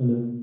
Hello.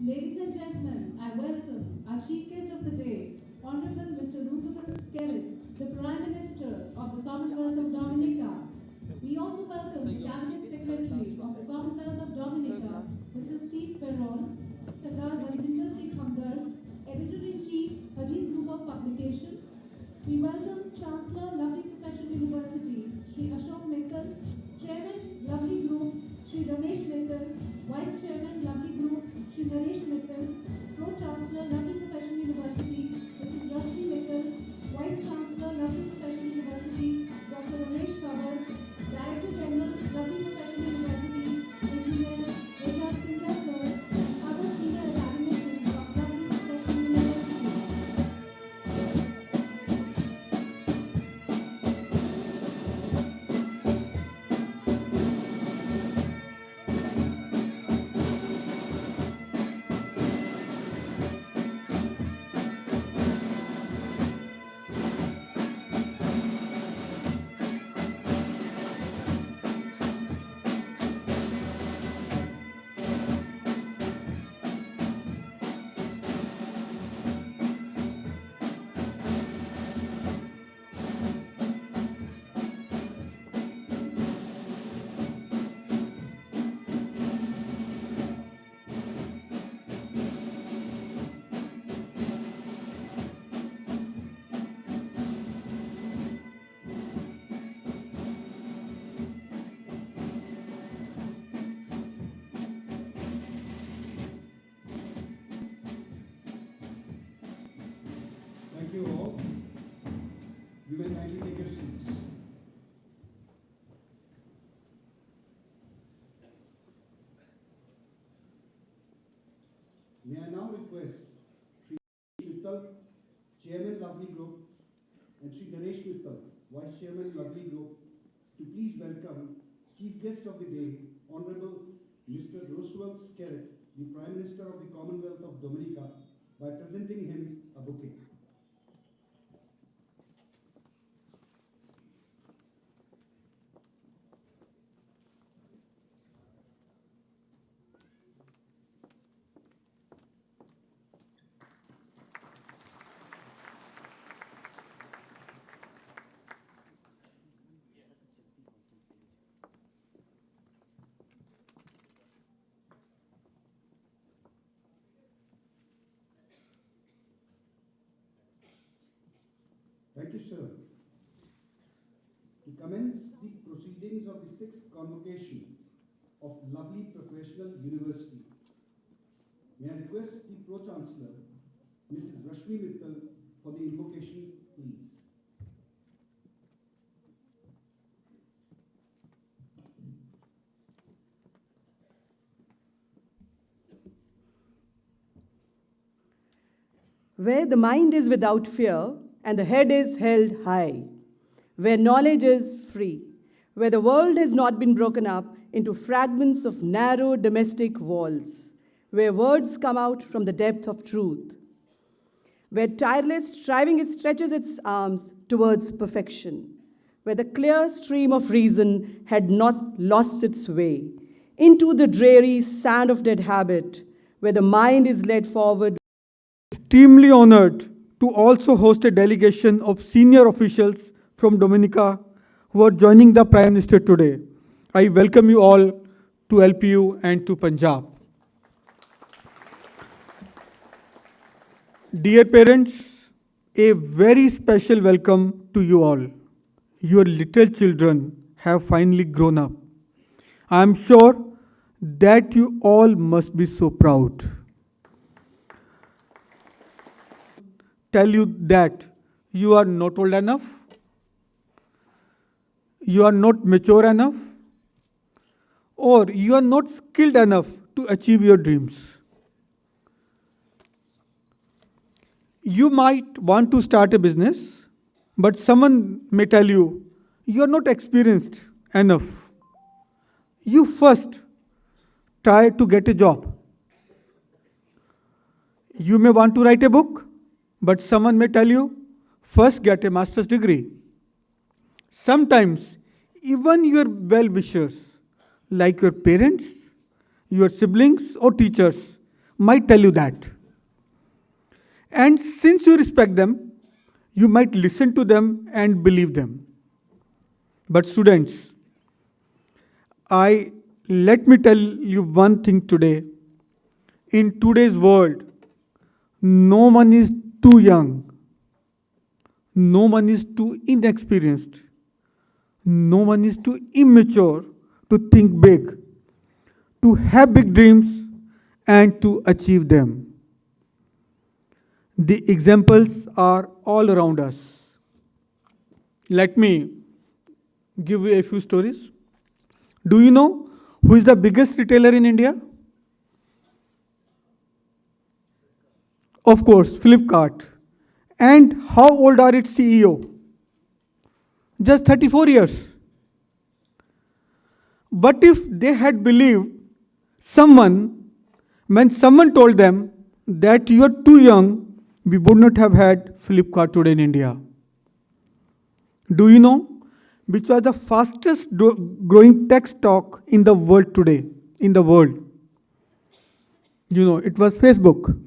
Ladies and gentlemen, I welcome our chief guest of the day, Honorable Mr. Roosevelt Skerrit, the Prime Minister of the Commonwealth of Dominica. We also welcome the Cabinet Secretary of the Commonwealth of Dominica, Mr. Steve Perron, Sardar Ranjinder Singh Hamdard, Editor-in-Chief, Ajit Group of Publications. We welcome Chancellor, Lovely Professional University, Sri Ashok Mittal, Chairman, Lovely Group, Sri Ramesh Mittal, Vice Chairman, Lovely Group, Sri Naresh Mittal, Pro-Chancellor, Lovely Professional University, Mrs. Rashmi Mittal, Vice Chancellor, Lovely Professional University, Dr. Ramesh Kavar, Director General, Lovely Professional University, Engineer A.R. Singha Sir, other May I now request Sri Mittal, Chairman Lovely Group, and Sri Ganesh Mittal, Vice Chairman Lovely Group, to please welcome Chief Guest of the Day, Honorable Mr. Roosevelt Skerritt, the Prime Minister of the Commonwealth of Dominica, by presenting him a bouquet. Thank you, sir. To commence the proceedings of the 6th Convocation of Lovely Professional University, may I request the Pro-Chancellor, Mrs. Rashmi Mittal, for the invocation, please. Where the mind is without fear and the head is held high, where knowledge is free, where the world has not been broken up into fragments of narrow domestic walls, where words come out from the depth of truth, where tireless striving stretches its arms towards perfection, where the clear stream of reason had not lost its way, into the dreary sand of dead habit, where the mind is led forward. Extremely honored to also host a delegation of senior officials from Dominica who are joining the Prime Minister today. I welcome you all to LPU and to Punjab. Dear parents, a very special welcome to you all. Your little children have finally grown up. I am sure that you all must be so proud. Tell you that you are not old enough, you are not mature enough, or you are not skilled enough to achieve your dreams. You might want to start a business, but someone may tell you you are not experienced enough. You first try to get a job. You may want to write a book, but someone may tell you, first get a master's degree. Sometimes, even your well-wishers, like your parents, your siblings, or teachers, might tell you that. And since you respect them, you might listen to them and believe them. But students, let me tell you one thing today. In today's world, no one is too young, no one is too inexperienced, no one is too immature to think big, to have big dreams, and to achieve them. The examples are all around us. Let me give you a few stories. Do you know who is the biggest retailer in India? Of course, Flipkart. And how old are its CEO? Just 34 years. But if they had believed someone, when someone told them that you are too young, we would not have had Flipkart today in India. Do you know which was the fastest growing tech stock in the world today? In the world. You know, it was Facebook.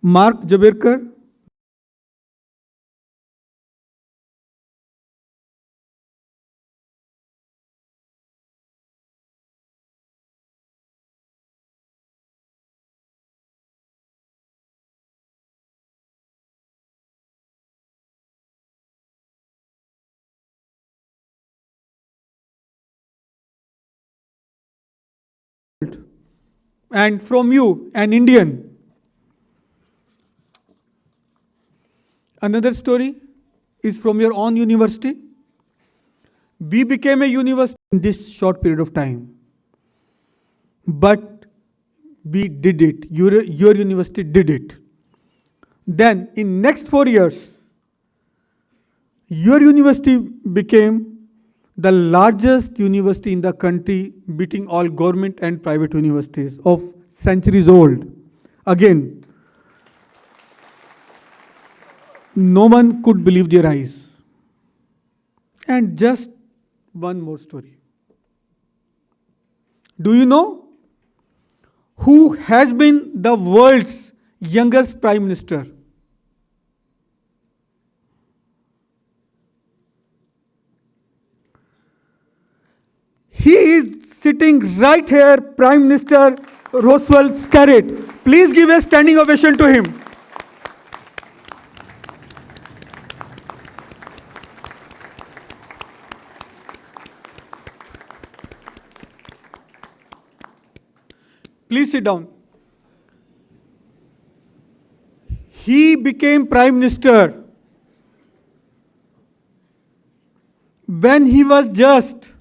Mark Zuckerberg and from you, an Indian. Another story is from your own university. We became a university in this short period of time. But we did it. Your university did it. Then in next 4 years, your university became the largest university in the country, beating all government and private universities of centuries old. Again, no one could believe their eyes. And just one more story. Do you know who has been the world's youngest prime minister? He is sitting right here, Prime Minister Roosevelt Scarrett. Please give a standing ovation to him. Please sit down. He became Prime Minister when he was just,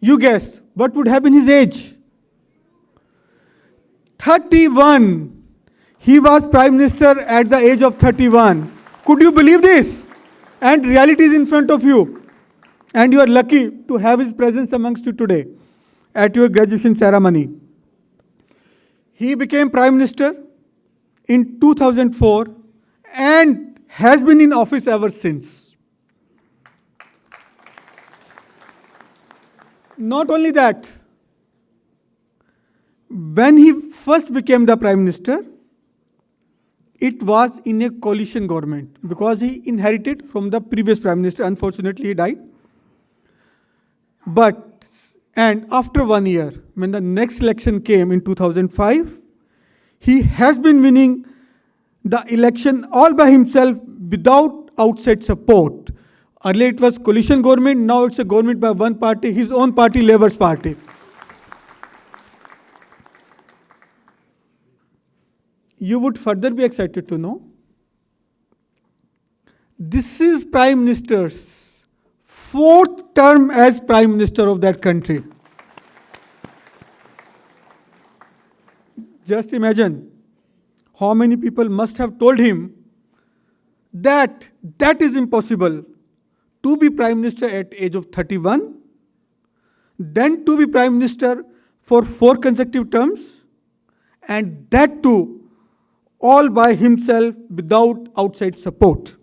you guess, what would have been his age? 31. He was Prime Minister at the age of 31. Could you believe this? And reality is in front of you. And you are lucky to have his presence amongst you today at your graduation ceremony. He became Prime Minister in 2004 and has been in office ever since. Not only that, when he first became the Prime Minister, it was in a coalition government because he inherited from the previous Prime Minister. Unfortunately, he died. And after 1 year, when the next election came in 2005, he has been winning the election all by himself without outside support. Earlier it was coalition government, now it's a government by one party, his own party, Labour's party. You would further be excited to know, this is Prime Minister's 4th term as Prime Minister of that country. Just imagine how many people must have told him that is impossible to be Prime Minister at age of 31, then to be Prime Minister for 4 consecutive terms, and that too all by himself without outside support.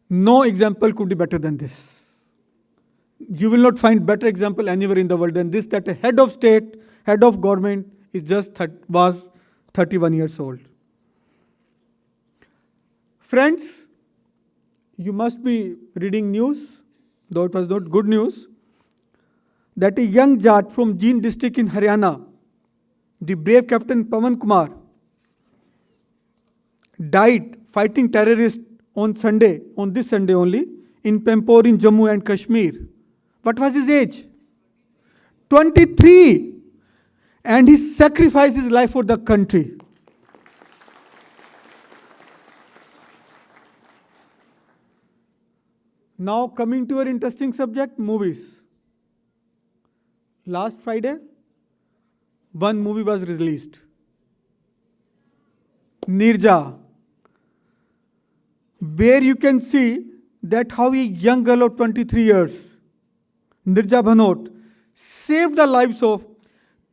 No example could be better than this. You will not find better example anywhere in the world than this, that a head of state, head of government was 31 years old. Friends, you must be reading news, though it was not good news, that a young Jat from Jind district in Haryana, the brave Captain Pawan Kumar, died fighting terrorists on this Sunday only, in Pampore in Jammu and Kashmir. What was his age? 23. And he sacrificed his life for the country. Now coming to our interesting subject, movies. Last Friday, one movie was released. Nirja, where you can see that how a young girl of 23 years, Nirja Bhanot, saved the lives of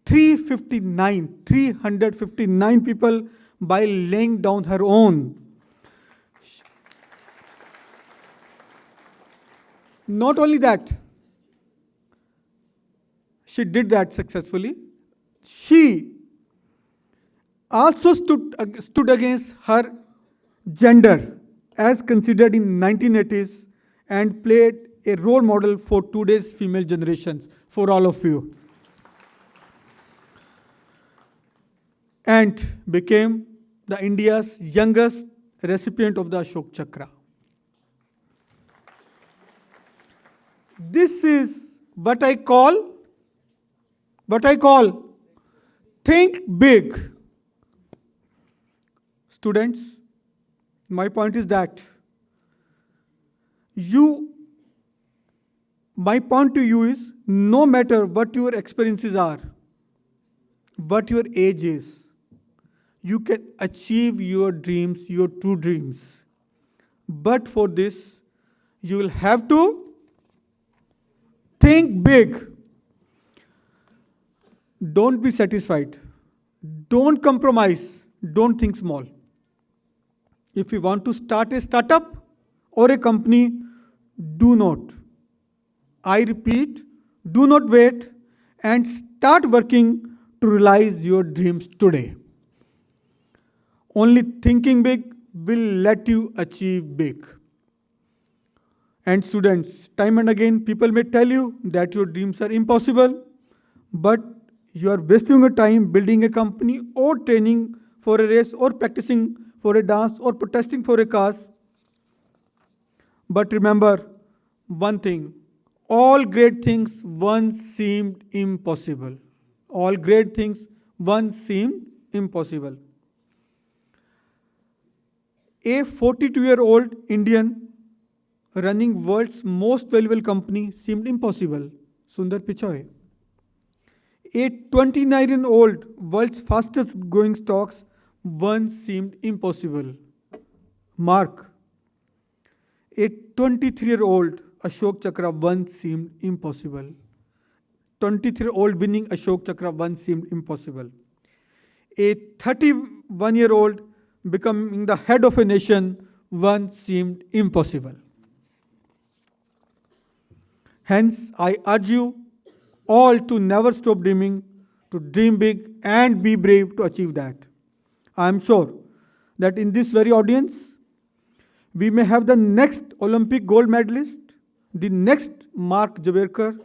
359 people by laying down her own. Not only that, she did that successfully. She also stood against her gender as considered in 1980s and played a role model for today's female generations, for all of you. And became the India's youngest recipient of the Ashok Chakra. This is what I call think big. Students, my point is that you my point to you is, no matter what your experiences are, what your age is, you can achieve your dreams, your true dreams. But for this, you will have to think big. Don't be satisfied. Don't compromise. Don't think small. If you want to start a startup or a company, do not. I repeat, do not wait and start working to realize your dreams today. Only thinking big will let you achieve big. And students, time and again, people may tell you that your dreams are impossible, but you are wasting your time building a company or training for a race or practicing for a dance or protesting for a cause. But remember one thing, all great things once seemed impossible. All great things once seemed impossible. A 42-year-old Indian running world's most valuable company seemed impossible. Sundar Pichai. A 29-year-old world's fastest growing stocks once seemed impossible. Mark. A 23-year-old Ashok Chakra once seemed impossible. 23-year-old winning Ashok Chakra once seemed impossible. A 31-year-old becoming the head of a nation once seemed impossible. Hence, I urge you all to never stop dreaming, to dream big and be brave to achieve that. I am sure that in this very audience, we may have the next Olympic gold medalist, the next Mark Jaberkar,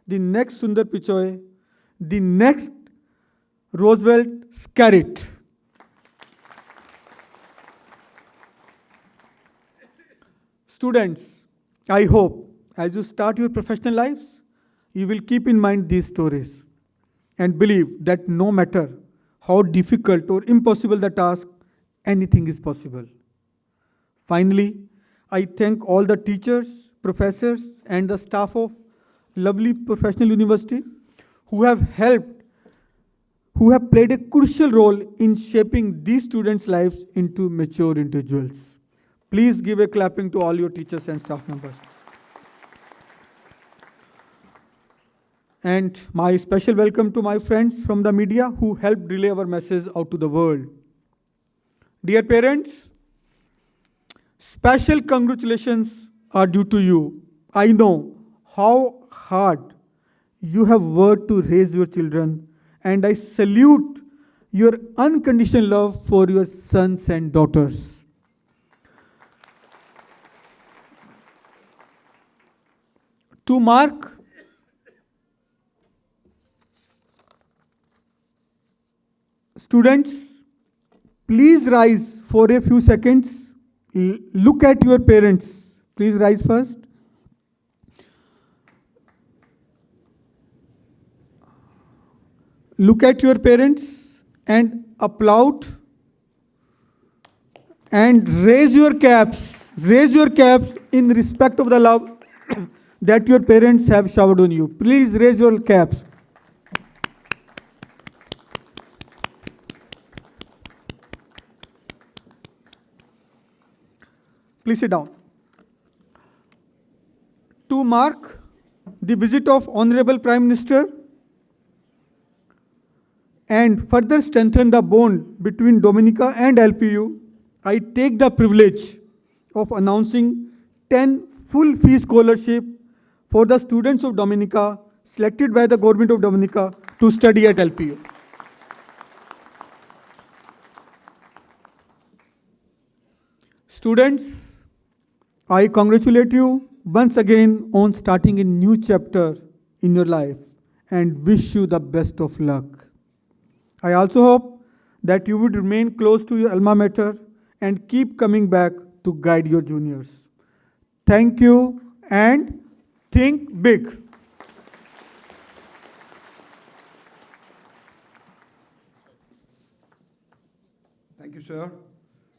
the next Sundar Pichai, the next Roosevelt Scarrett. Students, I hope as you start your professional lives, you will keep in mind these stories and believe that no matter how difficult or impossible the task, anything is possible. Finally, I thank all the teachers, professors, and the staff of lovely professional university who have played a crucial role in shaping these students' lives into mature individuals. Please give a clapping to all your teachers and staff members. And my special welcome to my friends from the media who helped relay our message out to the world. Dear parents, special congratulations are due to you. I know how hard you have worked to raise your children, and I salute your unconditional love for your sons and daughters. To mark students, please rise for a few seconds. Look at your parents. Please rise first. Look at your parents and applaud and raise your caps. Raise your caps in respect of the love that your parents have showered on you. Please raise your caps. Please sit down. To mark the visit of Honorable Prime Minister and further strengthen the bond between Dominica and LPU, I take the privilege of announcing 10 full fee scholarship for the students of Dominica selected by the Government of Dominica to study at LPU. Students, I congratulate you once again on starting a new chapter in your life and wish you the best of luck. I also hope that you would remain close to your alma mater and keep coming back to guide your juniors. Thank you and think big. Thank you, sir,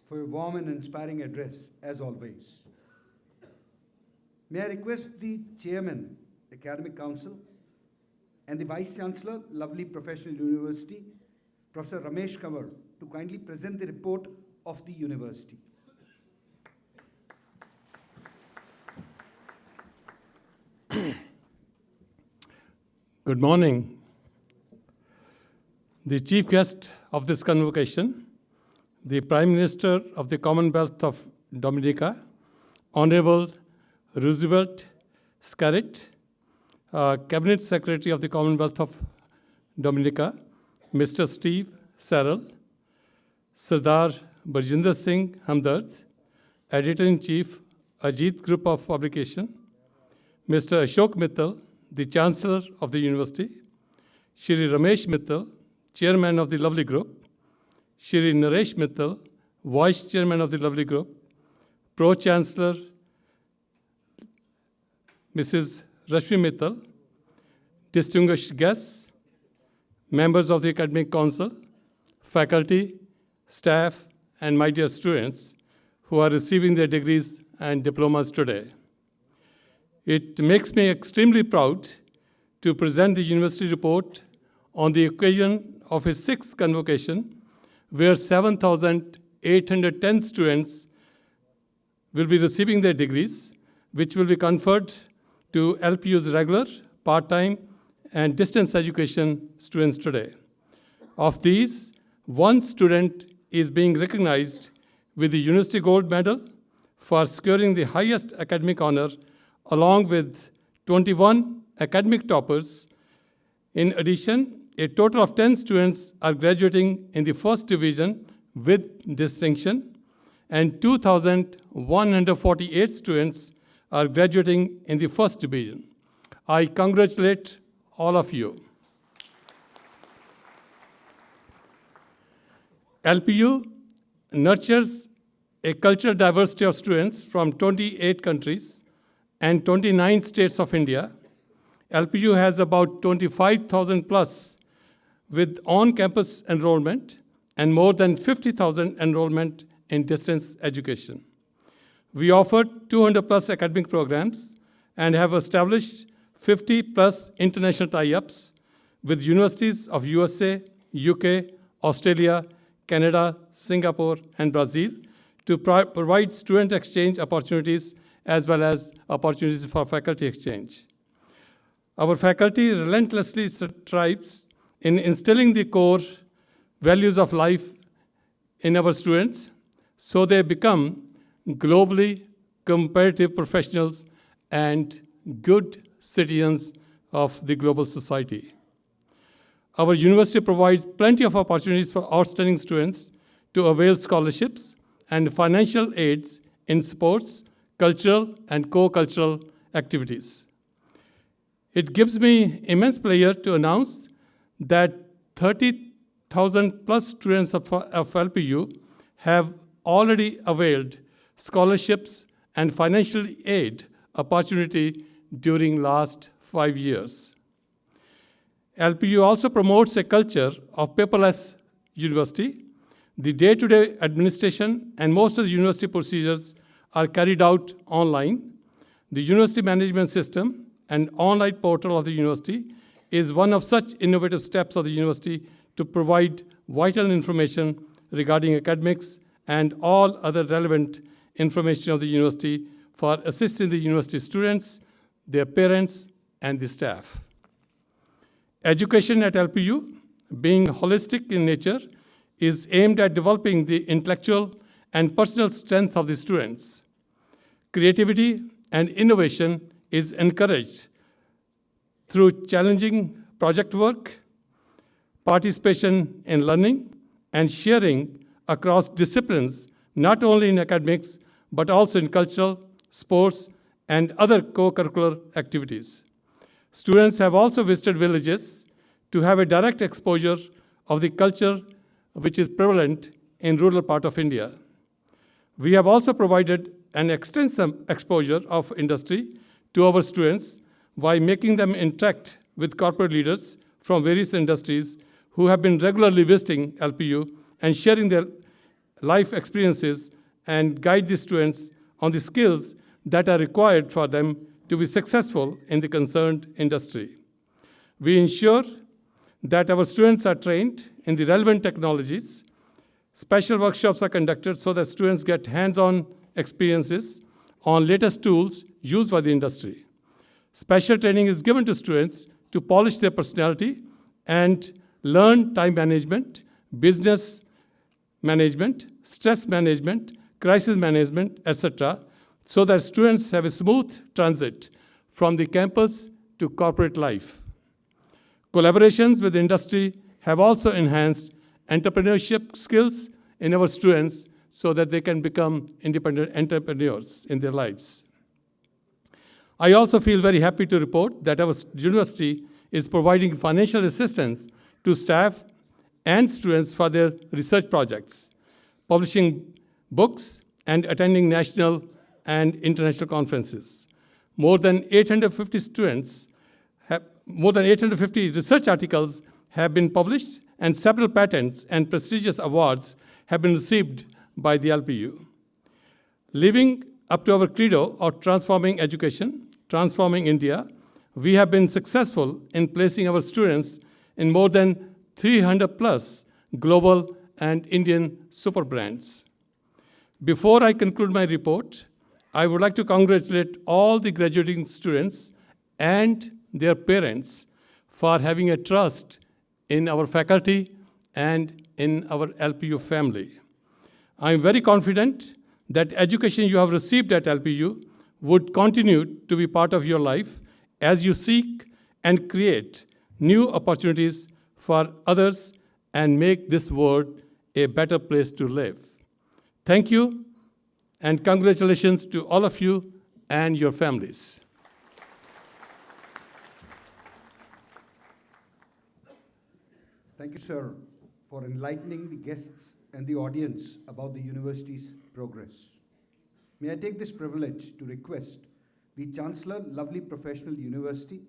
for your warm and inspiring address, as always. May I request the chairman Academic Council, and the Vice Chancellor, Lovely Professional University, Professor Ramesh Kanwar, to kindly present the report of the university. Good morning. The chief guest of this convocation, the Prime Minister of the Commonwealth of Dominica, Honorable Roosevelt Skerrit, Cabinet Secretary of the Commonwealth of Dominica, Mr. Steve Sarrell, Sardar Barjinder Singh Hamdard, Editor-in-Chief, Ajit Group of Publication, Mr. Ashok Mittal, the Chancellor of the University, Shri Ramesh Mittal, Chairman of the Lovely Group, Shri Naresh Mittal, Vice Chairman of the Lovely Group, Pro-Chancellor Mrs. Rashmi Mittal, distinguished guests, members of the Academic Council, faculty, staff, and my dear students who are receiving their degrees and diplomas today. It makes me extremely proud to present the university report on the occasion of its 6th convocation, where 7,810 students will be receiving their degrees, which will be conferred to LPU's regular, part-time, and distance education students today. Of these, 1 student is being recognized with the University Gold Medal for securing the highest academic honor, along with 21 academic toppers. In addition, a total of 10 students are graduating in the first division with distinction, and 2,148 students are graduating in the first division. I congratulate all of you. LPU nurtures a cultural diversity of students from 28 countries and 29 states of India. LPU has about 25,000 plus with on-campus enrollment and more than 50,000 enrollment in distance education. We offer 200 plus academic programs and have established 50 plus international tie-ups with universities of USA, UK, Australia, Canada, Singapore, and Brazil to provide student exchange opportunities as well as opportunities for faculty exchange. Our faculty relentlessly strives in instilling the core values of life in our students so they become globally competitive professionals and good citizens of the global society. Our university provides plenty of opportunities for outstanding students to avail scholarships and financial aids in sports, cultural, and co-cultural activities. It gives me immense pleasure to announce that 30,000 plus students of LPU have already availed scholarships and financial aid opportunity during last 5 years. LPU also promotes a culture of paperless university. The day-to-day administration and most of the university procedures are carried out online. The university management system and online portal of the university is one of such innovative steps of the university to provide vital information regarding academics and all other relevant information of the university for assisting the university students, their parents, and the staff. Education at LPU, being holistic in nature, is aimed at developing the intellectual and personal strength of the students. Creativity and innovation is encouraged through challenging project work, participation in learning, and sharing across disciplines, not only in academics, but also in cultural, sports, and other co-curricular activities. Students have also visited villages to have a direct exposure of the culture which is prevalent in rural part of India. We have also provided an extensive exposure of industry to our students by making them interact with corporate leaders from various industries who have been regularly visiting LPU and sharing their life experiences and guide the students on the skills that are required for them to be successful in the concerned industry. We ensure that our students are trained in the relevant technologies. Special workshops are conducted so that students get hands-on experiences on latest tools used by the industry. Special training is given to students to polish their personality and learn time management, business management, stress management, crisis management, etc., so that students have a smooth transit from the campus to corporate life. Collaborations with industry have also enhanced entrepreneurship skills in our students so that they can become independent entrepreneurs in their lives. I also feel very happy to report that our university is providing financial assistance to staff and students for their research projects, publishing books, and attending national and international conferences. More than 850 research articles have been published, and several patents and prestigious awards have been received by the LPU. Living up to our credo of transforming education, transforming India, we have been successful in placing our students in more than 300 plus global and Indian super brands. Before I conclude my report, I would like to congratulate all the graduating students and their parents for having a trust in our faculty and in our LPU family. I am very confident that education you have received at LPU would continue to be part of your life as you seek and create new opportunities for others and make this world a better place to live. Thank you, and congratulations to all of you and your families. Thank you, sir, for enlightening the guests and the audience about the university's progress. May I take this privilege to request the Chancellor, Lovely Professional University,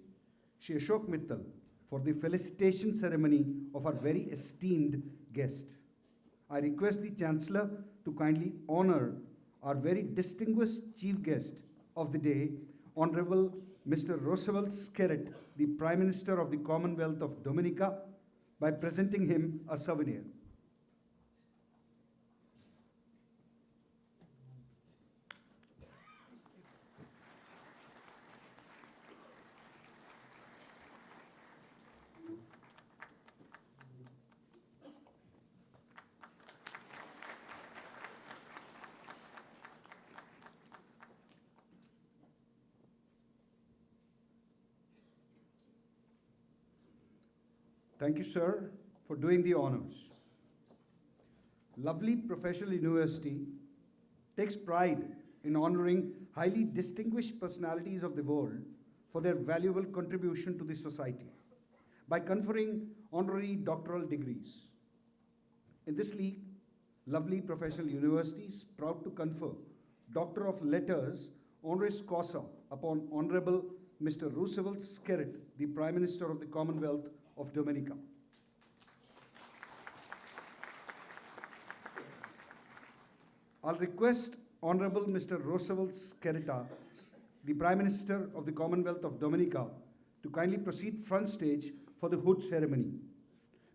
Shri Ashok Mittal, for the felicitation ceremony of our very esteemed guest. I request the Chancellor to kindly honor our very distinguished chief guest of the day, Honorable Mr. Roosevelt Skerritt, the Prime Minister of the Commonwealth of Dominica, by presenting him a souvenir. Thank you, sir, for doing the honors. Lovely Professional University takes pride in honoring highly distinguished personalities of the world for their valuable contribution to the society by conferring honorary doctoral degrees. In this league, Lovely Professional University is proud to confer Doctor of Letters honoris causa upon Honorable Mr. Roosevelt Skerritt, the Prime Minister of the Commonwealth of Dominica. I'll request Honorable Mr. Roosevelt Skerritt, the Prime Minister of the Commonwealth of Dominica, to kindly proceed front stage for the hood ceremony.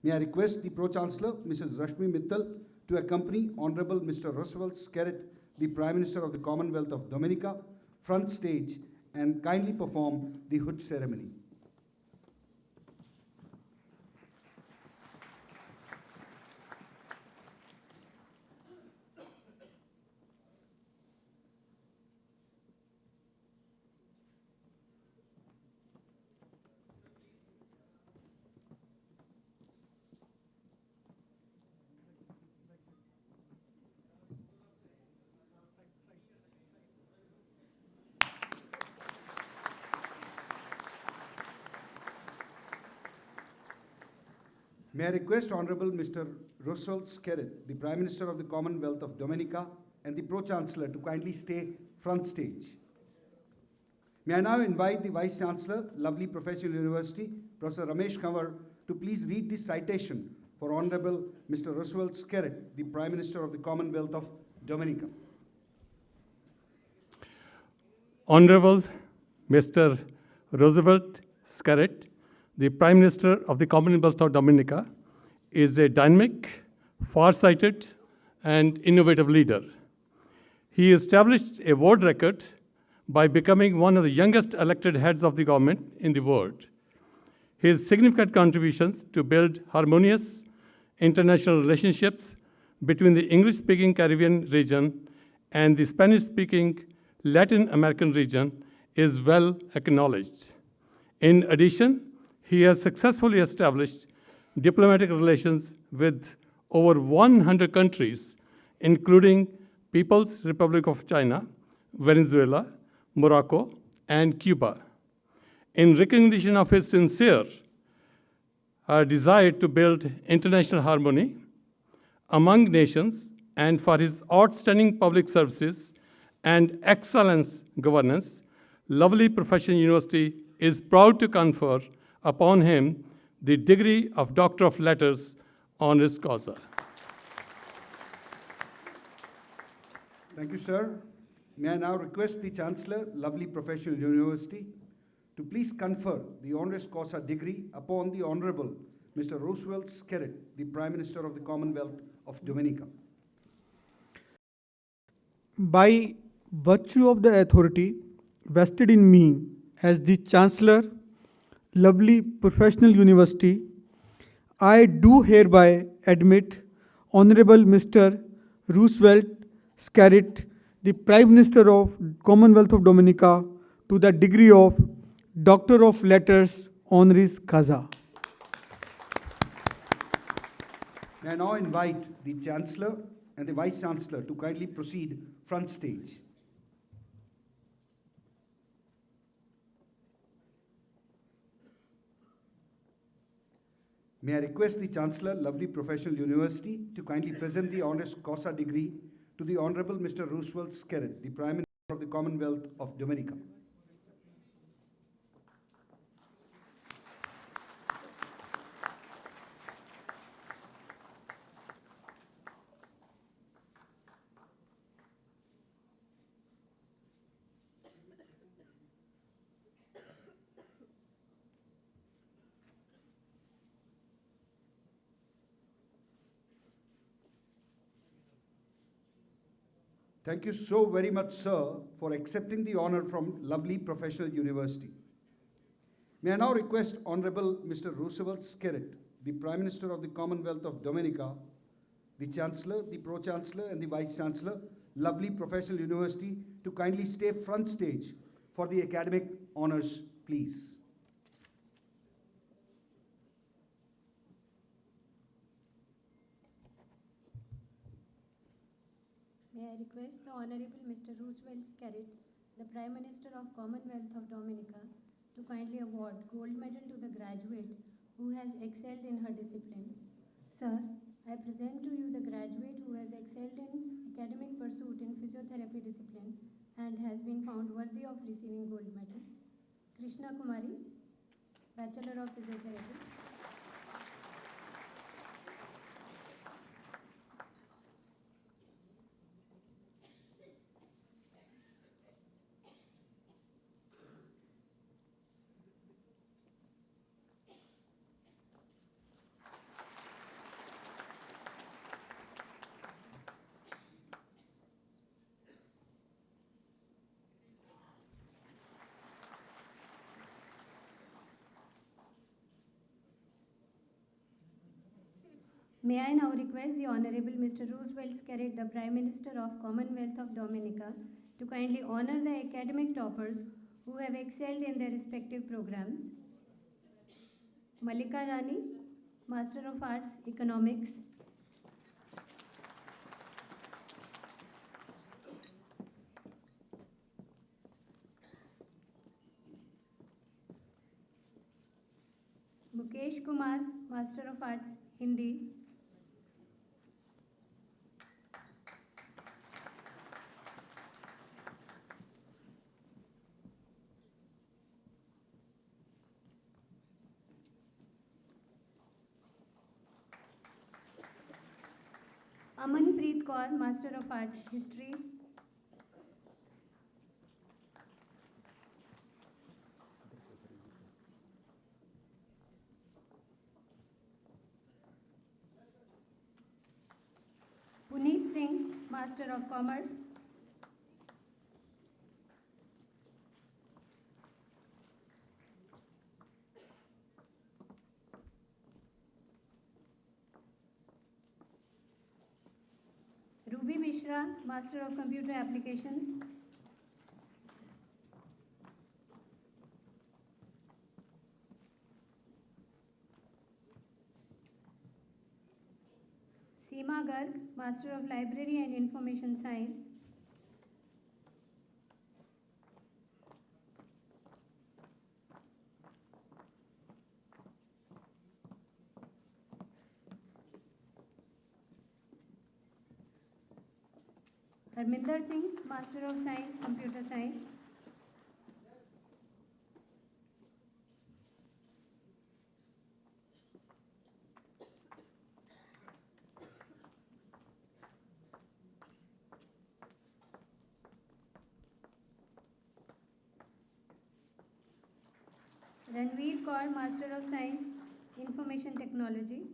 May I request the Pro-Chancellor, Mrs. Rashmi Mittal, to accompany Honorable Mr. Roosevelt Skerritt, the Prime Minister of the Commonwealth of Dominica, front stage and kindly perform the hood ceremony. May I request Honorable Mr. Roosevelt Skerritt, the Prime Minister of the Commonwealth of Dominica, and the Pro-Chancellor to kindly stay front stage. May I now invite the Vice Chancellor, Lovely Professional University, Professor Ramesh Kanwar, to please read the citation for Honorable Mr. Roosevelt Skerritt, the Prime Minister of the Commonwealth of Dominica. Honorable Mr. Roosevelt Skerrit, the Prime Minister of the Commonwealth of Dominica, is a dynamic, far-sighted, and innovative leader. He established a world record by becoming one of the youngest elected heads of the government in the world. His significant contributions to build harmonious international relationships between the English-speaking Caribbean region and the Spanish-speaking Latin American region is well acknowledged. In addition, he has successfully established diplomatic relations with over 100 countries, including People's Republic of China, Venezuela, Morocco, and Cuba. In recognition of his sincere desire to build international harmony among nations and for his outstanding public services and excellence governance, Lovely Professional University is proud to confer upon him the degree of Doctor of Letters honoris causa. Thank you, sir. May I now request the Chancellor, Lovely Professional University, to please confer the honoris causa degree upon the Honorable Mr. Roosevelt Skerrit, the Prime Minister of the Commonwealth of Dominica. By virtue of the authority vested in me as the Chancellor, Lovely Professional University, I do hereby admit Honorable Mr. Roosevelt Skerrit, the Prime Minister of Commonwealth of Dominica, to the degree of Doctor of Letters honoris causa. May I now invite the Chancellor and the Vice Chancellor to kindly proceed front stage. May I request the Chancellor, Lovely Professional University, to kindly present the honoris causa degree to the Honorable Mr. Roosevelt Skerrit, the Prime Minister of the Commonwealth of Dominica. Thank you so very much, sir, for accepting the honor from Lovely Professional University. May I now request Honorable Mr. Roosevelt Skerrit, the Prime Minister of the Commonwealth of Dominica, the Chancellor, the Pro-Chancellor, and the Vice-Chancellor, Lovely Professional University, to kindly stay front stage for the academic honors, please. May I request the Honorable Mr. Roosevelt Skerrit, the Prime Minister of Commonwealth of Dominica, to kindly award gold medal to the graduate who has excelled in her discipline. Sir, I present to you the graduate who has excelled in academic pursuit in physiotherapy discipline and has been found worthy of receiving gold medal. Krishna Kumari, Bachelor of Physiotherapy. May I now request the Honorable Mr. Roosevelt Skerrit, the Prime Minister of Commonwealth of Dominica, to kindly honor the academic toppers who have excelled in their respective programs. Malika Rani, Master of Arts, Economics. Mukesh Kumar, Master of Arts, Hindi. Amanpreet Kaur, Master of Arts, History. Singh, Master of Commerce. Ruby Mishra, Master of Computer Applications. Seema Garg, Master of Library and Information Science. Harminder Singh, Master of Science, Computer Science. Ranveer Kaur, Master of Science, Information Technology.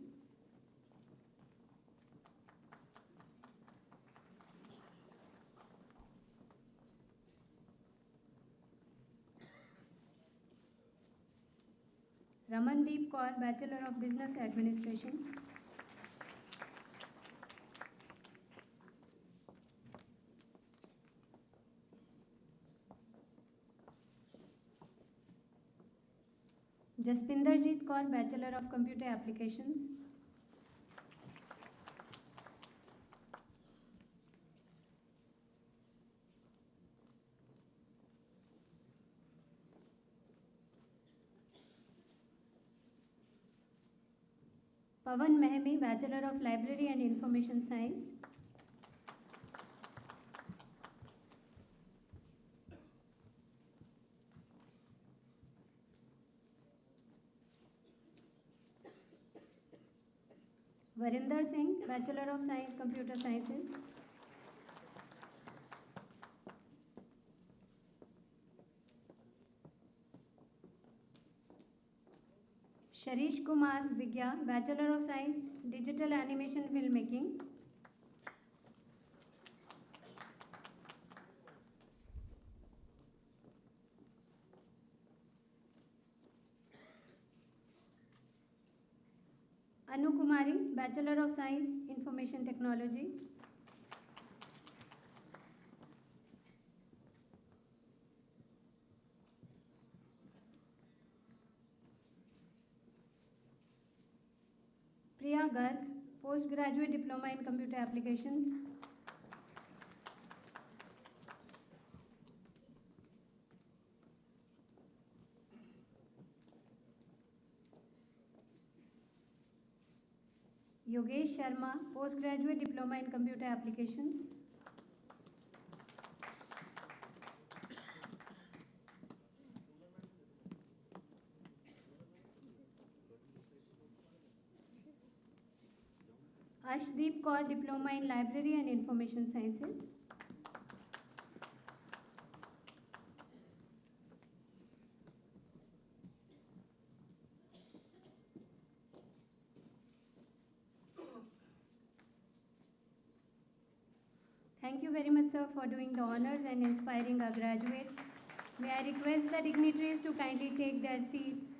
Ramandeep Kaur, Bachelor of Business Administration. Jaspinderjeet Kaur, Bachelor of Computer Applications. Pavan Mehmi, Bachelor of Library and Information Science. Varinder Singh, Bachelor of Science, Computer Sciences. Sharish Kumar Vigya, Bachelor of Science, Digital Animation Filmmaking. Anu Kumari, Bachelor of Science, Information Technology. Priya Garg, Postgraduate Diploma in Computer Applications. Yogesh Sharma, Postgraduate Diploma in Computer Applications. Arshdeep Kaur, Diploma in Library and Information Sciences. Thank you very much, sir, for doing the honors and inspiring our graduates. May I request the dignitaries to kindly take their seats.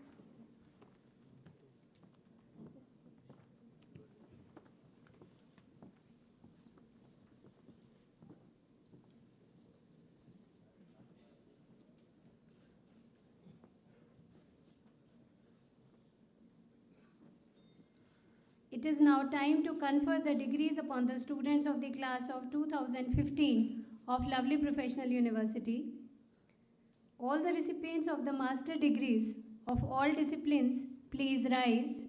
It is now time to confer the degrees upon the students of the class of 2015 of Lovely Professional University. All the recipients of the master degrees of all disciplines, please rise.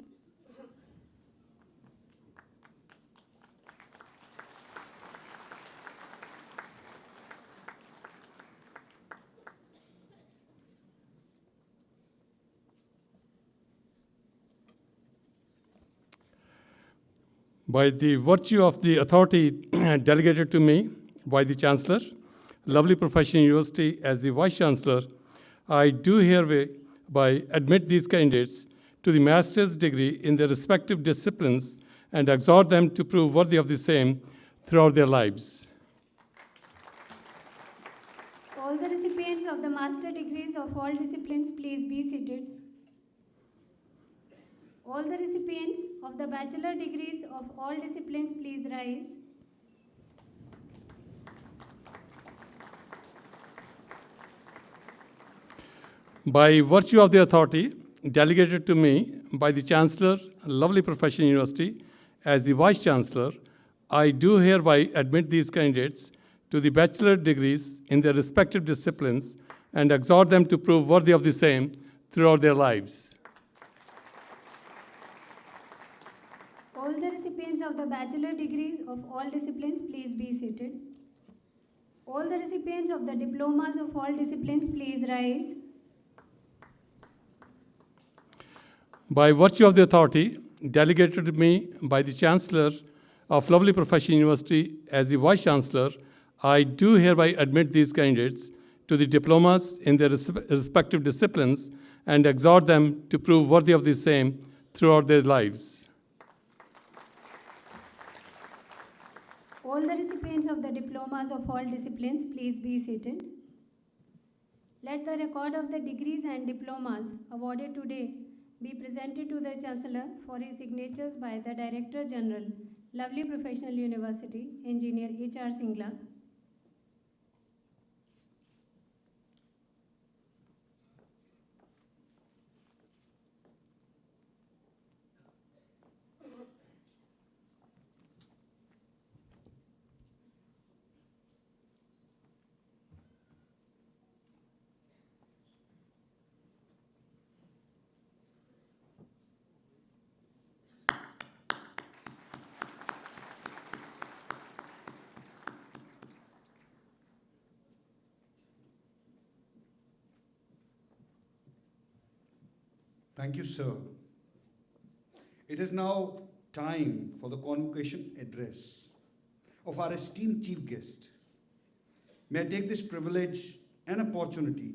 By the virtue of the authority delegated to me by the Chancellor, Lovely Professional University as the Vice Chancellor, I do hereby admit these candidates to the master's degree in their respective disciplines and exhort them to prove worthy of the same throughout their lives. All the recipients of the master degrees of all disciplines, please be seated. All the recipients of the bachelor degrees of all disciplines, please rise. By virtue of the authority delegated to me by the Chancellor, Lovely Professional University, as the Vice Chancellor, I do hereby admit these candidates to the bachelor degrees in their respective disciplines and exhort them to prove worthy of the same throughout their lives. All the recipients of the bachelor degrees of all disciplines, please be seated. All the recipients of the diplomas of all disciplines, please rise. By virtue of the authority delegated to me by the Chancellor of Lovely Professional University as the Vice Chancellor, I do hereby admit these candidates to the diplomas in their respective disciplines and exhort them to prove worthy of the same throughout their lives. All the recipients of the diplomas of all disciplines, please be seated. Let the record of the degrees and diplomas awarded today be presented to the Chancellor for his signatures by the Director General, Lovely Professional University, Engineer H.R. Singla. Thank you, sir. It is now time for the convocation address of our esteemed chief guest. May I take this privilege and opportunity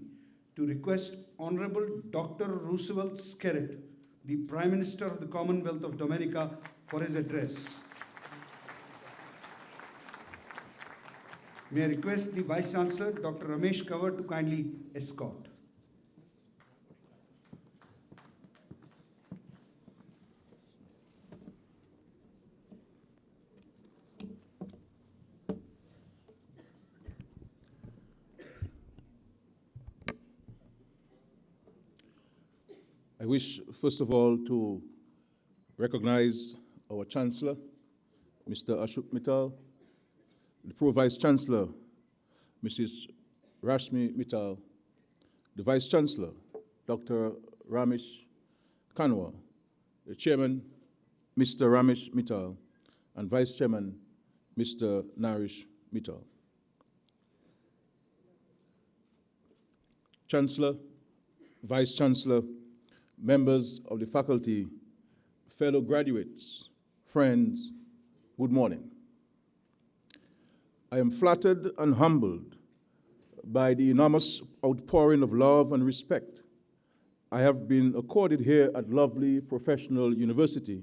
to request Honorable Dr. Roosevelt Skerritt, the Prime Minister of the Commonwealth of Dominica, for his address. May I request the Vice Chancellor, Dr. Ramesh Kawar, to kindly escort. I wish, first of all, to recognize our Chancellor, Mr. Ashok Mittal, the Pro Vice Chancellor, Mrs. Rashmi Mittal, the Vice Chancellor, Dr. Ramesh Kanwar, the Chairman, Mr. Ramesh Mittal, and Vice Chairman, Mr. Naresh Mittal. Chancellor, Vice Chancellor, members of the faculty, fellow graduates, friends, good morning. I am flattered and humbled by the enormous outpouring of love and respect I have been accorded here at Lovely Professional University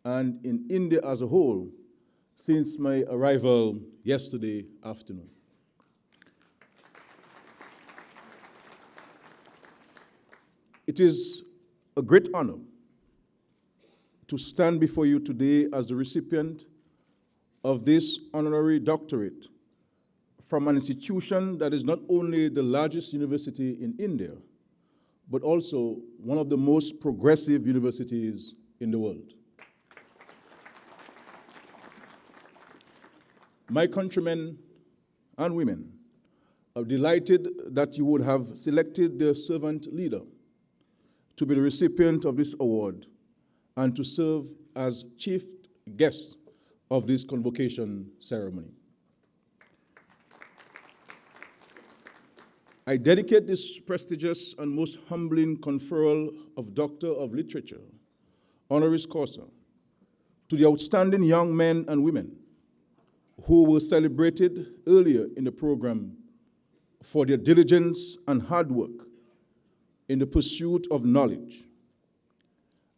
and in India as a whole since my arrival yesterday afternoon. It is a great honor to stand before you today as the recipient of this honorary doctorate from an institution that is not only the largest university in India, but also one of the most progressive universities in the world. My countrymen and women are delighted that you would have selected their servant leader to be the recipient of this award and to serve as chief guest of this convocation ceremony. I dedicate this prestigious and most humbling conferral of Doctor of Literature, honoris causa, to the outstanding young men and women who were celebrated earlier in the program for their diligence and hard work in the pursuit of knowledge,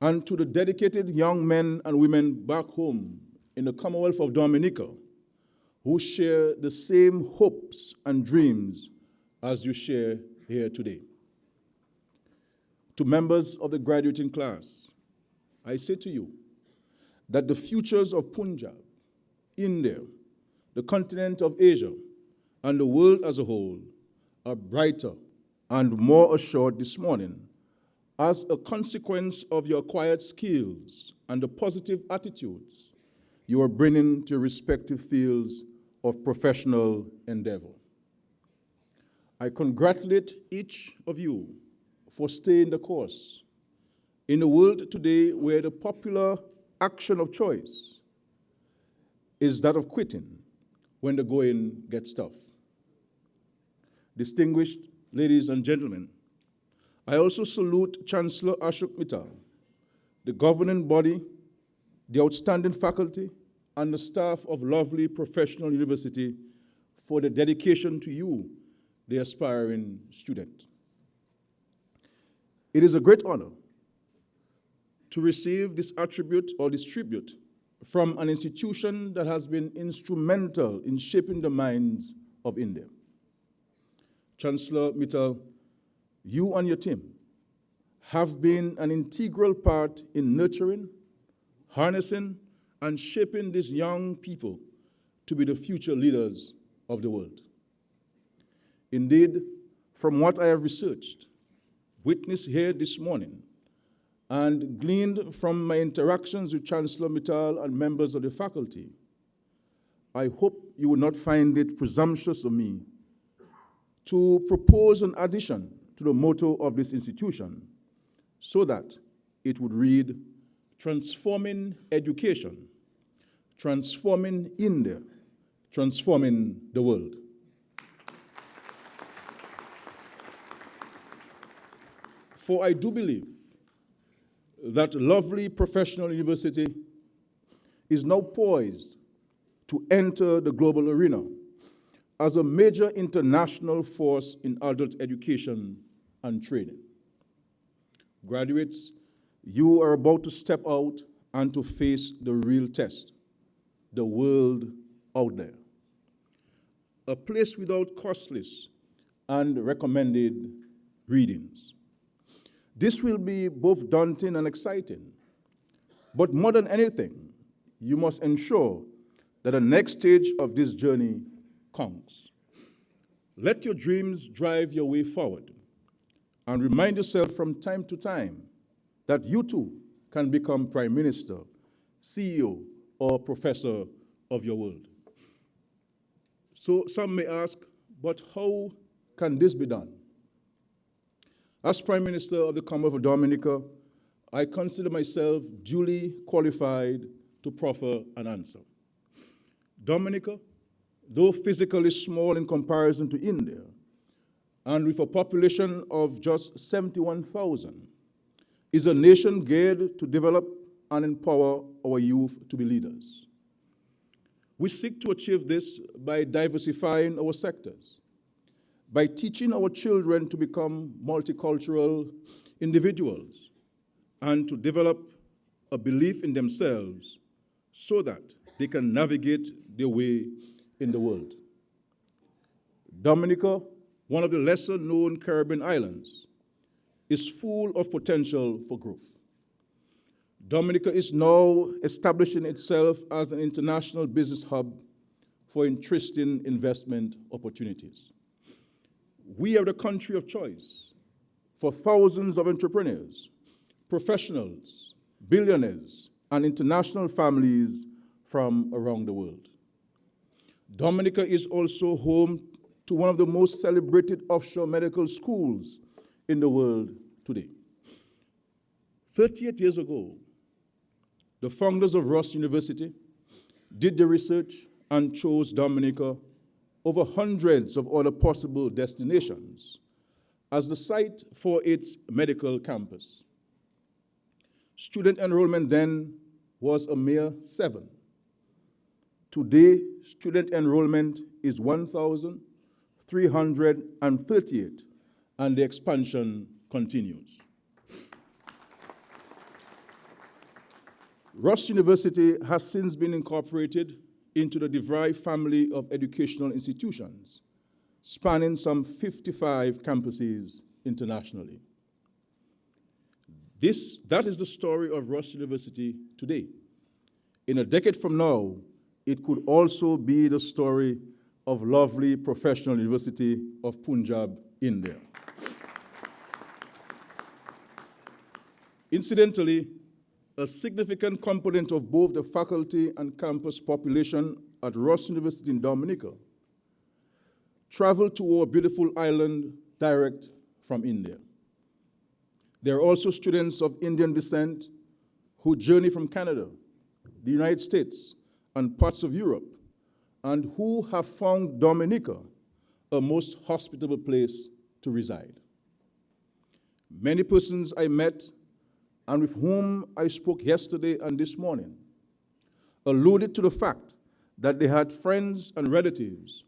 and to the dedicated young men and women back home in the Commonwealth of Dominica who share the same hopes and dreams as you share here today. To members of the graduating class, I say to you that the futures of Punjab, India, the continent of Asia, and the world as a whole are brighter and more assured this morning as a consequence of your acquired skills and the positive attitudes you are bringing to your respective fields of professional endeavor. I congratulate each of you for staying the course in a world today where the popular action of choice is that of quitting when the going gets tough. Distinguished ladies and gentlemen, I also salute Chancellor Ashok Mittal, the governing body, the outstanding faculty, and the staff of lovely professional university for the dedication to you, the aspiring student. It is a great honor to receive this attribute or this tribute from an institution that has been instrumental in shaping the minds of India. Chancellor Mittal, you and your team have been an integral part in nurturing, harnessing, and shaping these young people to be the future leaders of the world. Indeed, from what I have researched, witnessed here this morning, and gleaned from my interactions with Chancellor Mittal and members of the faculty, I hope you will not find it presumptuous of me to propose an addition to the motto of this institution so that it would read, transforming education, transforming India, transforming the world. For I do believe that lovely professional university is now poised to enter the global arena as a major international force in adult education and training. Graduates, you are about to step out and to face the real test, the world out there. A place without costly and recommended readings. This will be both daunting and exciting, but more than anything, you must ensure that the next stage of this journey counts. Let your dreams drive your way forward, and remind yourself from time to time that you too can become Prime Minister, CEO, or Professor of your world. So some may ask, but how can this be done? As Prime Minister of the Commonwealth of Dominica, I consider myself duly qualified to proffer an answer. Dominica, though physically small in comparison to India, and with a population of just 71,000, is a nation geared to develop and empower our youth to be leaders. We seek to achieve this by diversifying our sectors, by teaching our children to become multicultural individuals, and to develop a belief in themselves so that they can navigate their way in the world. Dominica, one of the lesser-known Caribbean islands, is full of potential for growth. Dominica is now establishing itself as an international business hub for interesting investment opportunities. We are the country of choice for thousands of entrepreneurs, professionals, billionaires, and international families from around the world. Dominica is also home to one of the most celebrated offshore medical schools in the world today. 38 years ago, the founders of Ross University did the research and chose Dominica over hundreds of other possible destinations as the site for its medical campus. Student enrollment then was a mere 7. Today, student enrollment is 1,338, and the expansion continues. Ross University has since been incorporated into the DeVry family of educational institutions, spanning some 55 campuses internationally. That is the story of Rush University today. In a decade from now, it could also be the story of lovely Professional University of Punjab, India. Incidentally, a significant component of both the faculty and campus population at Ross University in Dominica travel to our beautiful island direct from India. There are also students of Indian descent who journey from Canada, the United States, and parts of Europe, and who have found Dominica a most hospitable place to reside. Many persons I met and with whom I spoke yesterday and this morning alluded to the fact that they had friends and relatives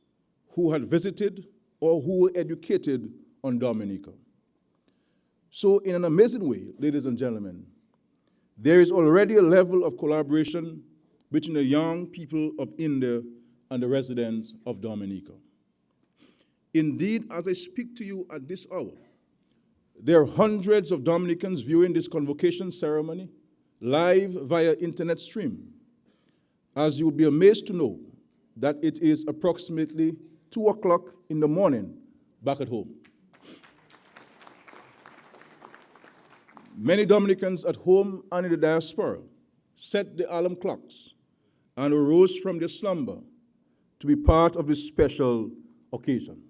who had visited or who were educated on Dominica. So in an amazing way, ladies and gentlemen, there is already a level of collaboration between the young people of India and the residents of Dominica. Indeed, as I speak to you at this hour, there are hundreds of Dominicans viewing this convocation ceremony live via internet stream, as you will be amazed to know that it is approximately 2 o'clock in the morning back at home. Many Dominicans at home and in the diaspora set the alarm clocks and arose from their slumber to be part of this special occasion.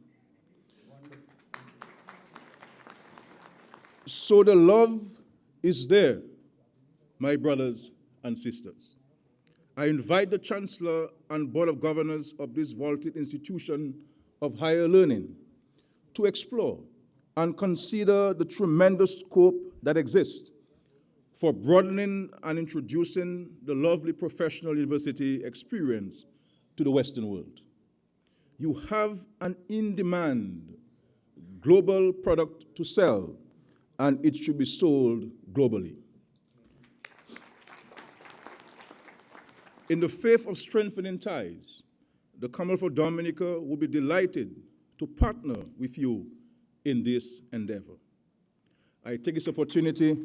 So the love is there, my brothers and sisters. I invite the Chancellor and Board of Governors of this vaulted institution of higher learning to explore and consider the tremendous scope that exists for broadening and introducing the lovely professional university experience to the Western world. You have an in-demand global product to sell, and it should be sold globally. In the faith of strengthening ties, the Commonwealth of Dominica will be delighted to partner with you in this endeavor. I take this opportunity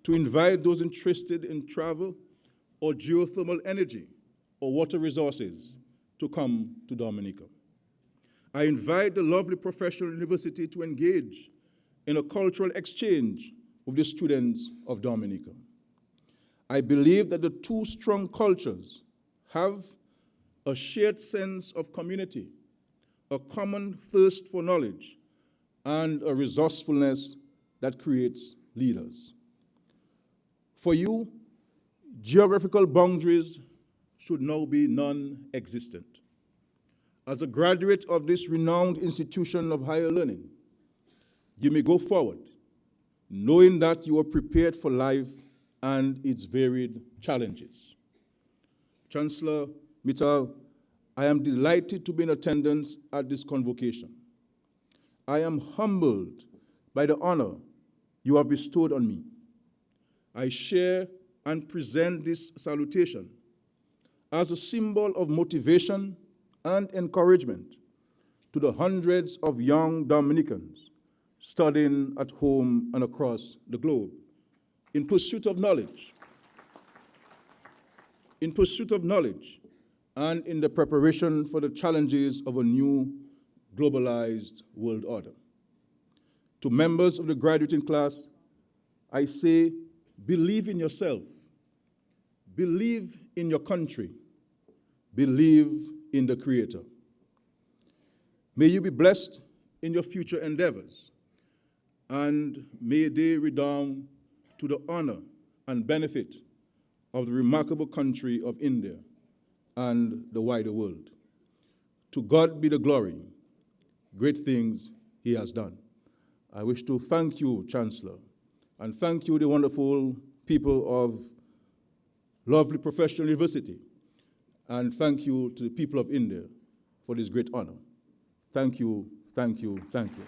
to invite those interested in travel or geothermal energy or water resources to come to Dominica. I invite the lovely professional university to engage in a cultural exchange with the students of Dominica. I believe that the two strong cultures have a shared sense of community, a common thirst for knowledge, and a resourcefulness that creates leaders. For you, geographical boundaries should now be non-existent. As a graduate of this renowned institution of higher learning, you may go forward, knowing that you are prepared for life and its varied challenges. Chancellor Mittal, I am delighted to be in attendance at this convocation. I am humbled by the honor you have bestowed on me. I share and present this salutation as a symbol of motivation and encouragement to the hundreds of young Dominicans studying at home and across the globe in pursuit of knowledge, and in the preparation for the challenges of a new globalized world order. To members of the graduating class, I say, believe in yourself, believe in your country, believe in the Creator. May you be blessed in your future endeavors, and may they redound to the honor and benefit of the remarkable country of India and the wider world. To God be the glory. Great things He has done. I wish to thank you, Chancellor, and thank you, the wonderful people of lovely Professional University, and thank you to the people of India for this great honor. Thank you, thank you, thank you.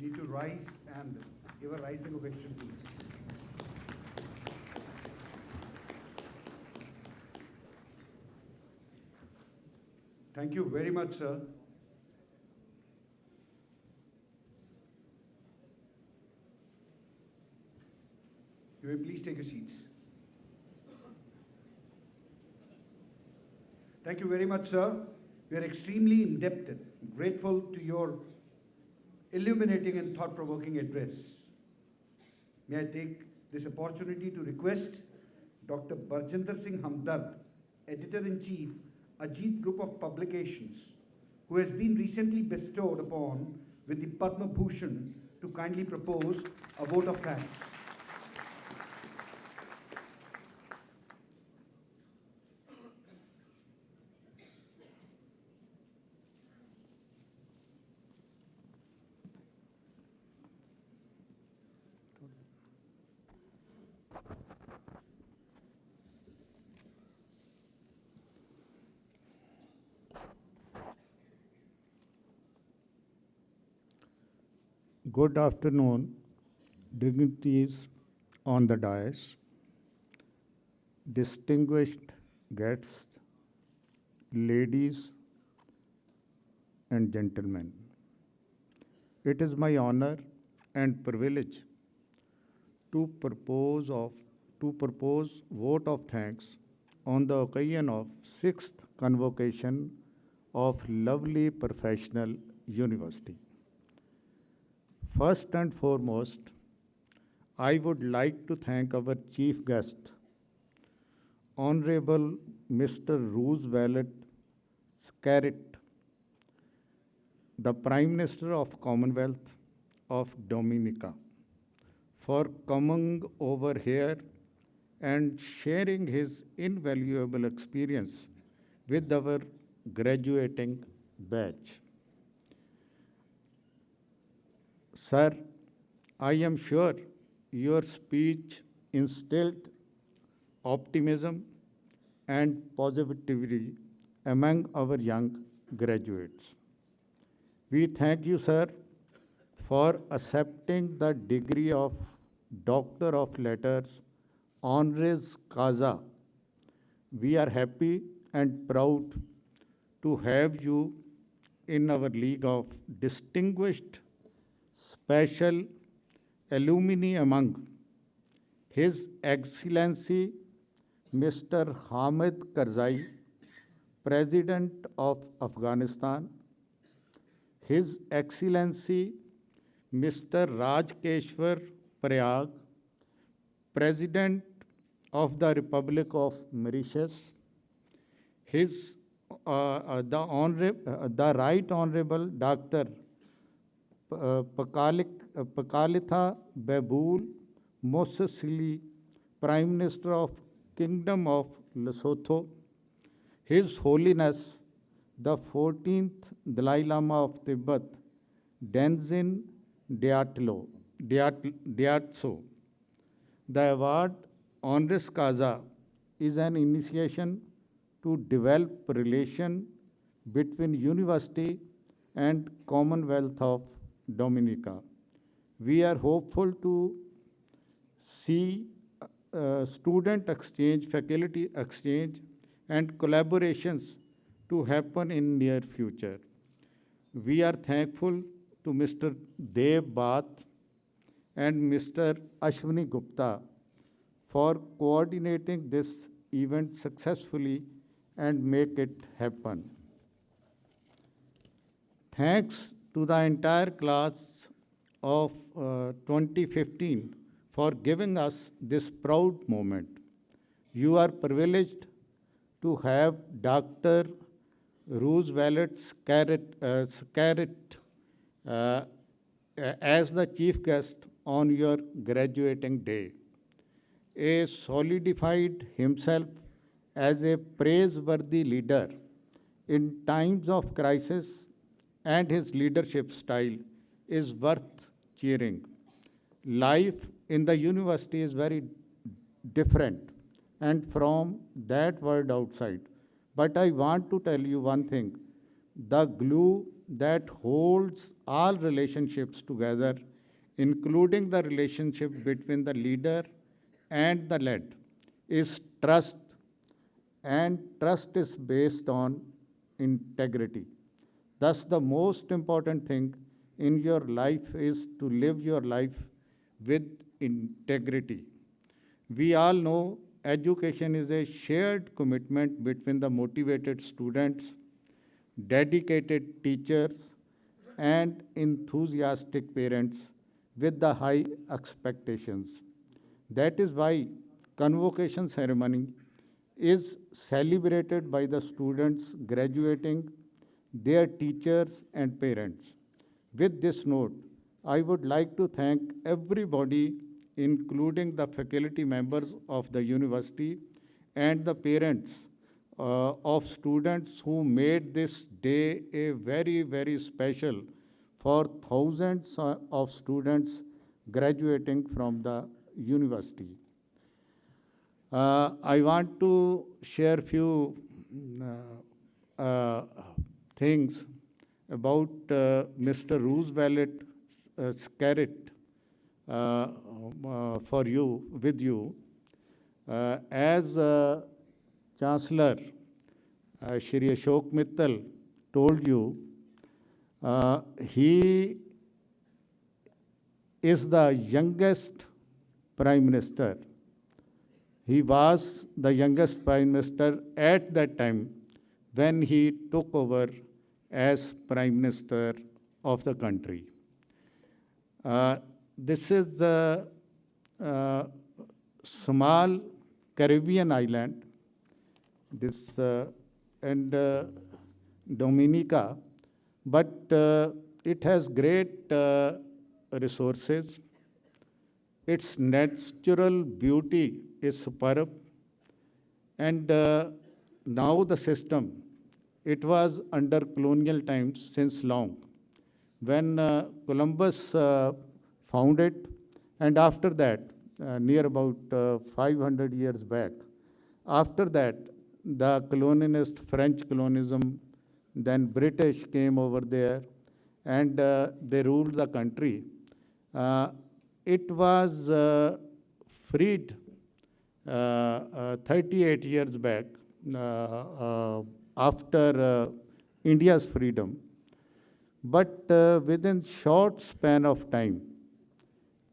need to rise and give a rising ovation, please. Thank you very much, sir. You may please take your seats. Thank you very much, sir. We are extremely indebted, grateful to your illuminating and thought-provoking address. May I take this opportunity to request Dr. Barjinder Singh Hamdard, Editor-in-Chief, Ajit Group of Publications, who has been recently bestowed upon with the Padma Bhushan, to kindly propose a vote of thanks. Good afternoon, dignitaries on the dais, distinguished guests, ladies and gentlemen. It is my honor and privilege to propose vote of thanks on the occasion of 6th convocation of lovely professional university. First and foremost, I would like to thank our chief guest, Honorable Mr. Roosevelt Skerrit, the Prime Minister of Commonwealth of Dominica, for coming over here and sharing his invaluable experience with our graduating batch. Sir, I am sure your speech instilled optimism and positivity among our young graduates. We thank you, sir, for accepting the degree of Doctor of Letters honoris causa. We are happy and proud to have you in our league of distinguished special alumni among His Excellency Mr. Hamid Karzai, President of Afghanistan, His Excellency Mr. Rajkeshwar Prayag, President of the Republic of Mauritius, the Right Honorable Dr. Pakalitha Babul Mosesili, Prime Minister of Kingdom of Lesotho, His Holiness the 14th Dalai Lama of Tibet, Denzin Gyatso. The award honoris causa is an initiation to develop relation between university and Commonwealth of Dominica. We are hopeful to see student exchange, faculty exchange, and collaborations to happen in near future. We are thankful to Mr. Dev Bath and Mr. Ashwini Gupta for coordinating this event successfully and make it happen. Thanks to the entire class of 2015 for giving us this proud moment. You are privileged to have Dr. Roosevelt Skerrit as the chief guest on your graduating day. A solidified himself as a praiseworthy leader in times of crisis, and his leadership style is worth cheering. Life in the university is very different and from that world outside. But I want to tell you one thing. the glue that holds all relationships together, including the relationship between the leader and the led, is trust, and trust is based on integrity. Thus, the most important thing in your life is to live your life with integrity. We all know education is a shared commitment between the motivated students, dedicated teachers, and enthusiastic parents with the high expectations. That is why convocation ceremony is celebrated by the students graduating, their teachers and parents. With this note, I would like to thank everybody, including the faculty members of the university and the parents of students who made this day a very, very special for thousands of students graduating from the university. I want to share few things about Mr. Roosevelt Scarrett for you, with you. As Chancellor Shri Ashok Mittal told you, he is the youngest Prime Minister. He was the youngest Prime Minister at that time when he took over as Prime Minister of the country. This is the small Caribbean island, this and Dominica, but it has great resources. Its natural beauty is superb, and now the system, it was under colonial times since long. When Columbus found it, and after that, near about 500 years back, after that, the colonialist French colonialism, then British came over there, and they ruled the country. It was freed 38 years back after India's freedom. But within short span of time,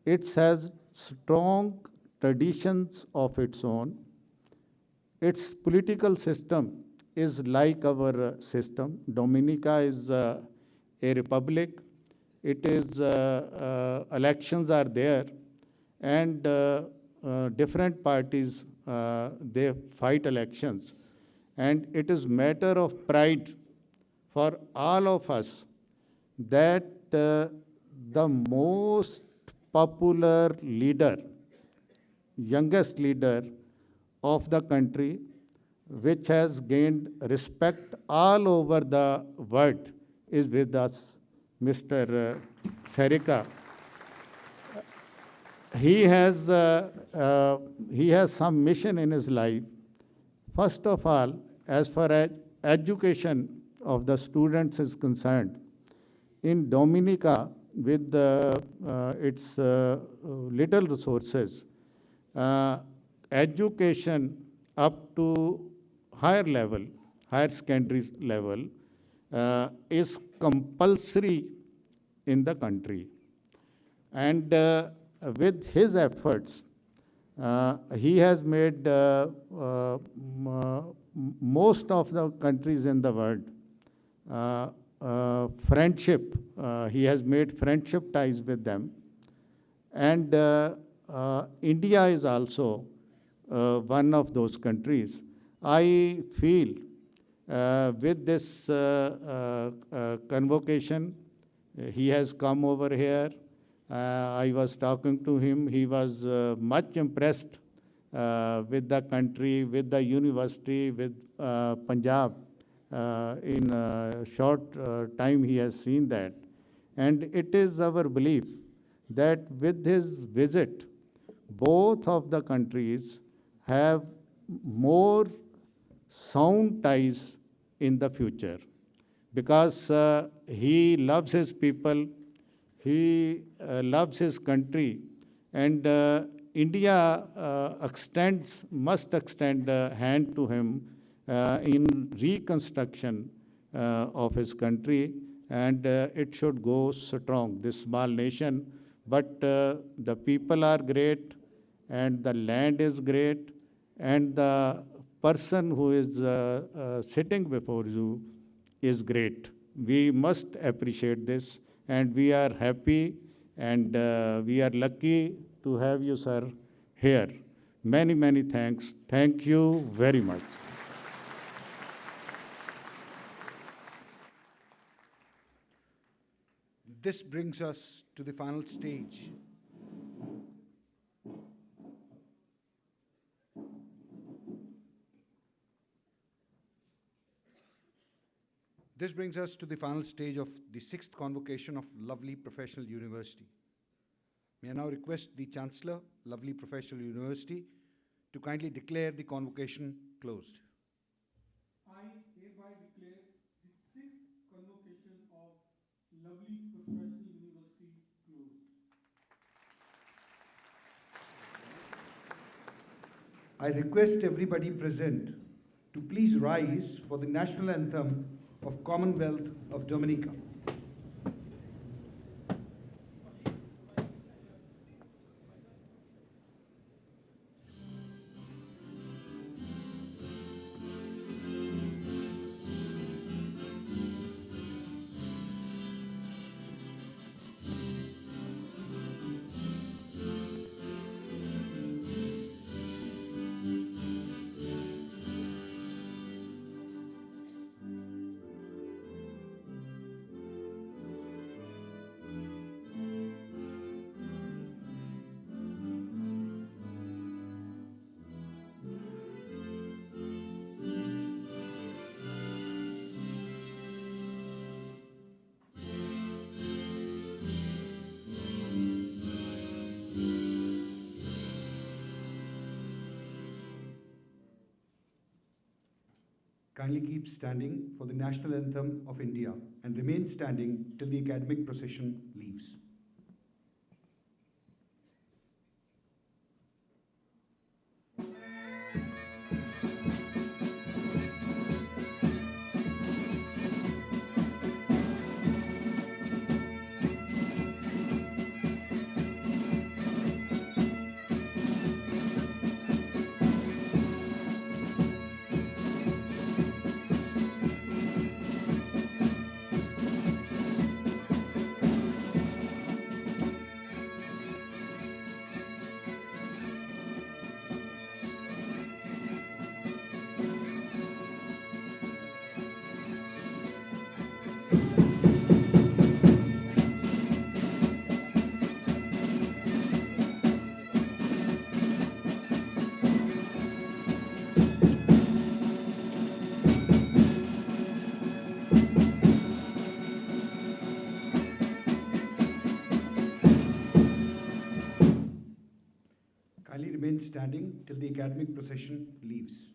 it has strong traditions of its own. Its political system is like our system. Dominica is a republic. It is, elections are there, and different parties, they fight elections. And it is matter of pride for all of us that the most popular leader, youngest leader of the country, which has gained respect all over the world, is with us, Mr. Sarika. He has some mission in his life. First of all, as far as education of the students is concerned, in Dominica, with its little resources, education up to higher level, higher secondary level, is compulsory in the country. And with his efforts, he has made most of the countries in the world friendship. He has made friendship ties with them. And India is also one of those countries. I feel with this convocation, he has come over here. I was talking to him. He was much impressed with the country, with the university, with Punjab. In a short time, he has seen that. And it is our belief that with his visit, both of the countries have more sound ties in the future. because he loves his people, he loves his country, and India must extend a hand to him in reconstruction of his country, and it should go strong, this small nation. But the people are great, and the land is great, and the person who is sitting before you is great. We must appreciate this, and we are happy and we are lucky to have you, sir, here. Many, many thanks. Thank you very much. This brings us to the final stage. This brings us to the final stage of the 6th convocation of Lovely Professional University. May I now request the Chancellor, Lovely Professional University, to kindly declare the convocation closed. I hereby declare the 6th convocation of Lovely Professional University closed. I request everybody present to please rise for the national anthem of Commonwealth of Dominica. Kindly keep standing for the national anthem of India and remain standing till the academic procession leaves. Kindly remain standing till the academic procession leaves.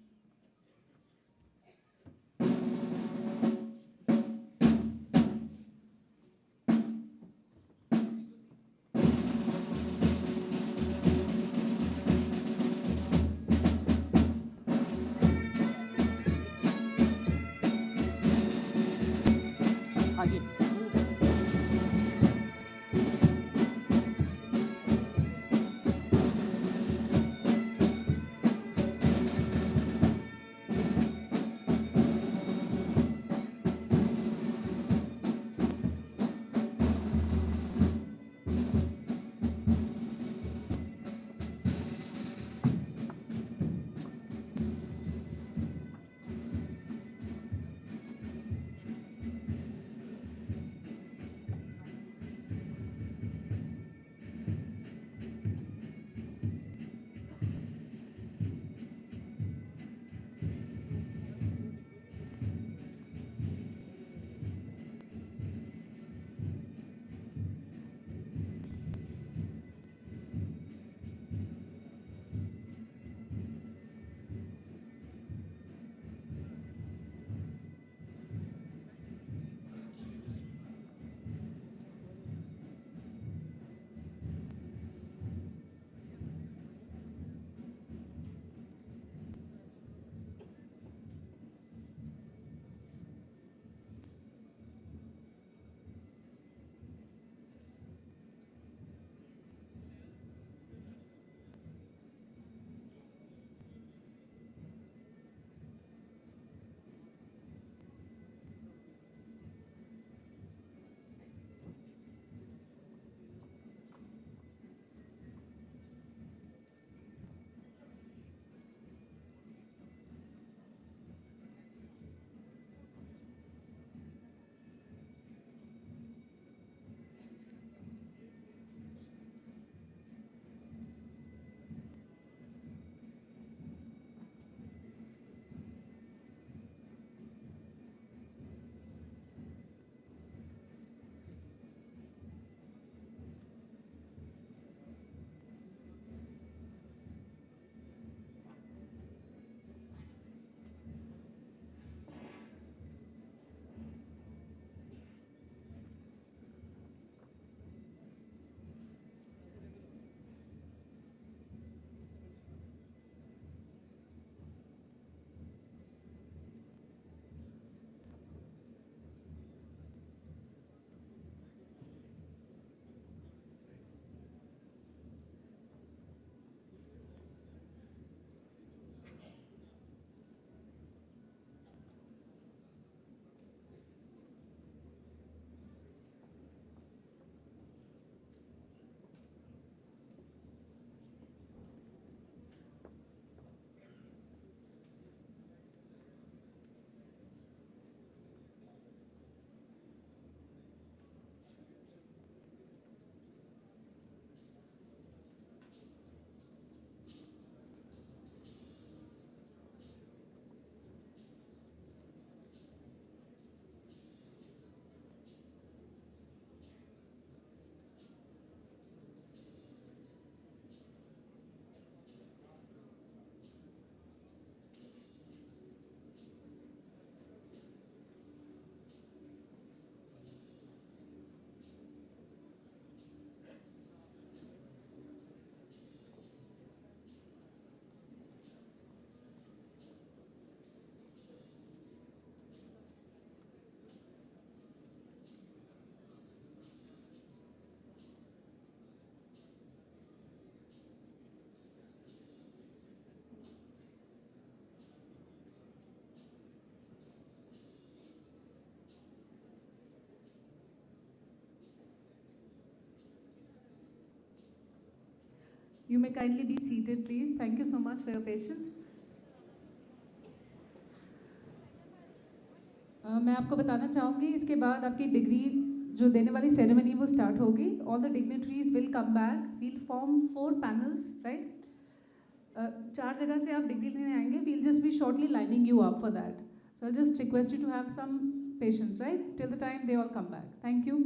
You may kindly be seated, please. Thank you so much for your patience. मैं आपको बताना चाहूँगी इसके बाद आपकी degree जो देने वाली सेरेमनी वो स्टार्ट होगी. All the dignitaries will come back. We'll form 4 panels, right? 4 जगह से आप डिग्री लेने आएंगे. We'll just be shortly lining you up for that. So I'll just request you to have some patience, right? Till the time they all come back. Thank you.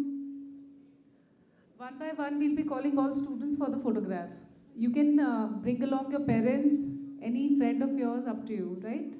One by one, we'll be calling all students for the photograph. You can bring along your parents, any friend of yours, up to you, right?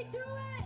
we do it?